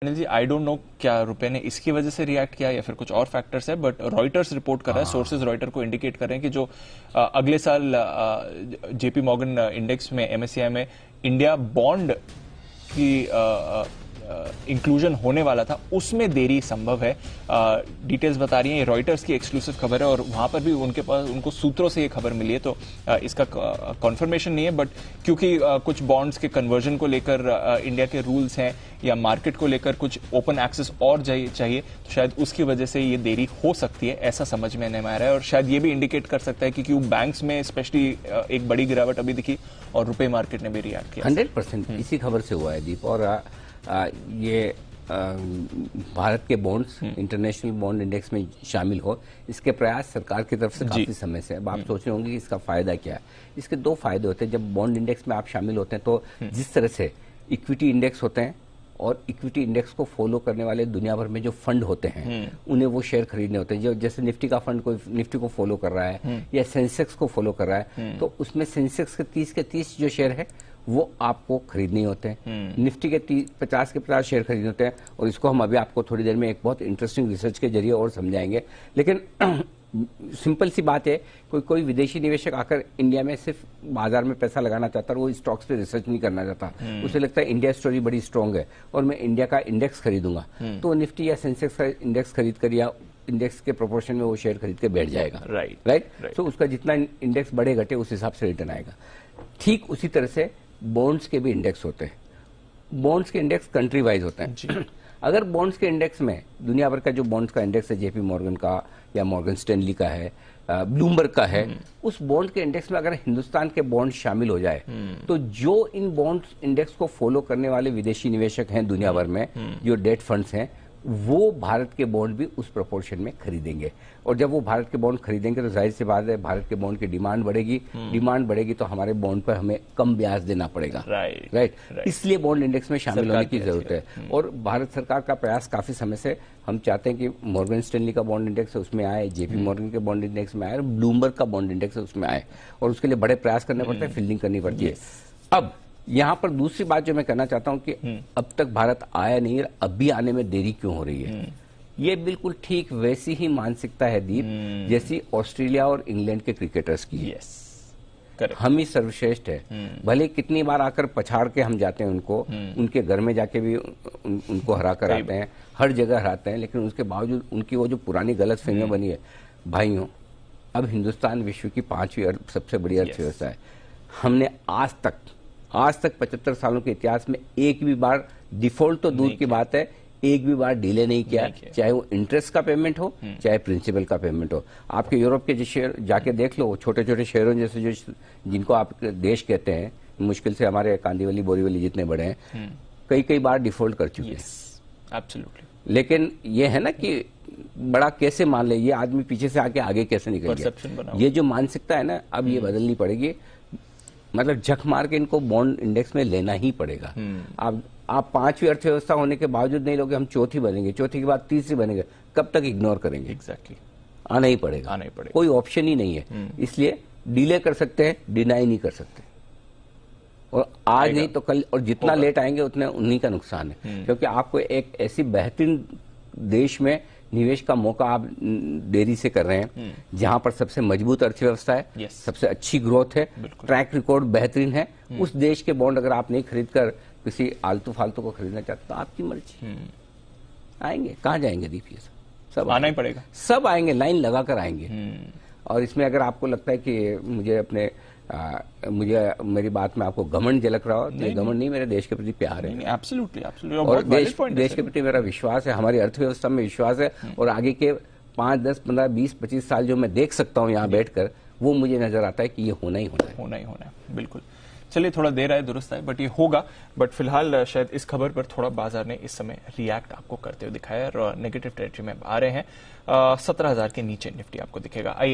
Anil ji, I don't know क्या रुपए ने इसकी वजह से रिएक्ट किया या फिर कुछ और फैक्टर्स है, बट रॉयटर्स रिपोर्ट कर रहा है, सोर्सेज रॉयटर को इंडिकेट कर रहे हैं कि जो अगले साल जेपी मॉर्गन इंडेक्स में, एमएससीआई में इंडिया बॉन्ड की इंक्लूजन होने वाला था, उसमें देरी संभव है। डिटेल्स बता रही हैं, ये रॉयटर्स की एक्सक्लूसिव खबर है और वहां पर भी उनको सूत्रों से ये खबर मिली है, तो इसका कॉन्फर्मेशन नहीं है, बट क्योंकि कुछ बॉन्ड्स के कन्वर्जन को लेकर इंडिया के रूल्स हैं या मार्केट को लेकर कुछ ओपन एक्सेस और चाहिए, तो शायद उसकी वजह से ये देरी हो सकती है, ऐसा समझ में नहीं आ रहा है। और शायद ये भी इंडिकेट कर सकता है कि क्यों बैंक्स में स्पेशली एक बड़ी गिरावट अभी दिखी और रुपए मार्केट ने भी रिएक्ट किया। 100% इसी खबर से हुआ है दीप। और ये भारत के बॉन्ड्स इंटरनेशनल बॉन्ड इंडेक्स में शामिल हो, इसके प्रयास सरकार की तरफ से काफी समय से। अब आप सोच रहे होंगे कि इसका फायदा क्या है। इसके दो फायदे होते हैं। जब बॉन्ड इंडेक्स में आप शामिल होते हैं तो जिस तरह से इक्विटी इंडेक्स होते हैं और इक्विटी इंडेक्स को फॉलो करने वाले दुनिया भर में जो फंड होते हैं, उन्हें वो शेयर खरीदने होते हैं। जो जैसे निफ्टी का फंड कोई निफ्टी को फॉलो कर रहा है या सेंसेक्स को फॉलो कर रहा है, तो उसमें सेंसेक्स के 30 जो शेयर है वो आपको खरीदने होते हैं। निफ्टी के 50 के 50 शेयर खरीदने होते हैं। और इसको हम अभी आपको थोड़ी देर में एक बहुत इंटरेस्टिंग रिसर्च के जरिए और समझाएंगे। लेकिन सिंपल सी बात है, कोई विदेशी निवेशक आकर इंडिया में सिर्फ बाजार में पैसा लगाना चाहता है, वो स्टॉक्स पे रिसर्च नहीं करना चाहता। उसे लगता है इंडिया स्टोरी बड़ी स्ट्रांग है और मैं इंडिया का इंडेक्स खरीदूंगा, तो निफ्टी या सेंसेक्स का इंडेक्स खरीद कर या इंडेक्स के प्रोपोर्शन में वो शेयर खरीद के बैठ जाएगा। राइट। तो उसका जितना इंडेक्स बढ़े घटे उस हिसाब से रिटर्न आएगा। ठीक उसी तरह से बॉन्ड्स के भी इंडेक्स होते हैं। बॉन्ड्स के इंडेक्स कंट्री वाइज होते हैं। अगर बॉन्ड्स के इंडेक्स में दुनिया भर का जो बॉन्ड्स का इंडेक्स है, जेपी मॉर्गन का या मॉर्गन स्टैनली का है, ब्लूमबर्ग का है, उस बॉन्ड के इंडेक्स में अगर हिंदुस्तान के बॉन्ड शामिल हो जाए, तो जो इन बॉन्ड्स इंडेक्स को फॉलो करने वाले विदेशी निवेशक हैं दुनिया भर में, जो डेट फंड्स हैं, वो भारत के बॉन्ड भी उस प्रोपोर्शन में खरीदेंगे। और जब वो भारत के बॉन्ड खरीदेंगे तो जाहिर सी बात है भारत के बॉन्ड की डिमांड बढ़ेगी। डिमांड बढ़ेगी तो हमारे बॉन्ड पर हमें कम ब्याज देना पड़ेगा। राइट। इसलिए बॉन्ड इंडेक्स में शामिल होने की जरूरत है। और भारत सरकार का प्रयास काफी समय से, हम चाहते हैं कि मॉर्गन स्टैनली का बॉन्ड इंडेक्स है उसमें आए, जेपी मॉर्गन के बॉन्ड इंडेक्स में आए और ब्लूमबर्ग का बॉन्ड इंडेक्स है उसमें आए। और उसके लिए बड़े प्रयास करने पड़ते हैं, फील्डिंग करनी पड़ती है। अब यहाँ पर दूसरी बात जो मैं कहना चाहता हूं कि अब तक भारत आया नहीं, अब भी आने में देरी क्यों हो रही है। ये बिल्कुल ठीक वैसी ही मानसिकता है दीप, जैसी ऑस्ट्रेलिया और इंग्लैंड के क्रिकेटर्स की है। हम ही सर्वश्रेष्ठ है। भले कितनी बार आकर पछाड़ के हम जाते हैं उनको, उनके घर में जाके भी उनको हरा कर आते हैं, हर जगह हराते हैं, लेकिन उसके बावजूद उनकी वो जो पुरानी गलत फहमियां बनी है, भाइयों, अब हिंदुस्तान विश्व की 5वीं सबसे बड़ी अर्थव्यवस्था है। हमने आज तक 75 सालों के इतिहास में एक भी बार डिफॉल्ट तो दूर की बात है, एक भी बार डिले नहीं किया, चाहे वो इंटरेस्ट का पेमेंट हो चाहे प्रिंसिपल का पेमेंट हो। आपके यूरोप के जो शेयर जाके देख लो, छोटे छोटे शहरों जैसे जो जिनको आप देश कहते हैं, मुश्किल से हमारे कांदीवली बोरीवली जितने बड़े हैं, कई बार डिफॉल्ट कर चुके हैं। एब्सोल्युटली। लेकिन ये है ना कि बड़ा कैसे मान ले, ये आदमी पीछे से आके आगे कैसे निकल गया। ये जो मानसिकता है ना, अब ये बदलनी पड़ेगी। मतलब झक मार के इनको बॉन्ड इंडेक्स में लेना ही पड़ेगा। आप 5वीं अर्थव्यवस्था होने के बावजूद नहीं लोगे, हम चौथी बनेंगे, चौथी के बाद तीसरी बनेंगे, कब तक इग्नोर करेंगे। एग्जैक्टली। आना ही पड़ेगा, कोई ऑप्शन ही नहीं है। इसलिए डिले कर सकते हैं, डिनाई नहीं कर सकते। और आज नहीं तो कल, और जितना लेट आएंगे उतने उन्हीं का नुकसान है। क्योंकि आपको एक ऐसी बेहतरीन देश में निवेश का मौका आप देरी से कर रहे हैं, जहां पर सबसे मजबूत अर्थव्यवस्था है, सबसे अच्छी ग्रोथ है, ट्रैक रिकॉर्ड बेहतरीन है। उस देश के बॉन्ड अगर आप नहीं खरीद कर किसी आलतू फालतू को खरीदना चाहते तो आपकी मर्जी। आएंगे, कहां जाएंगे दीप, ये सब आना ही पड़ेगा, सब आएंगे, लाइन लगाकर आएंगे। और इसमें अगर आपको लगता है कि मुझे मेरी बात में आपको घमंड झलक रहा हो, तो घमंड नहीं, मेरे देश के प्रति प्यार है। एब्सोल्युटली। और देश के प्रति मेरा विश्वास है, हमारी अर्थव्यवस्था में विश्वास है। और आगे के 5, 10, 15, 20, 25 साल जो मैं देख सकता हूँ यहाँ बैठकर, वो मुझे नजर आता है कि ये होना ही होना है। बिल्कुल। चलिए, थोड़ा देर आए दुरुस्त आए, बट ये होगा। बट फिलहाल शायद इस खबर पर थोड़ा बाजार ने इस समय रिएक्ट आपको करते हुए दिखाया और नेगेटिव टेरिटरी में आ रहे हैं। 17,000 के नीचे निफ्टी आपको दिखेगा। आइए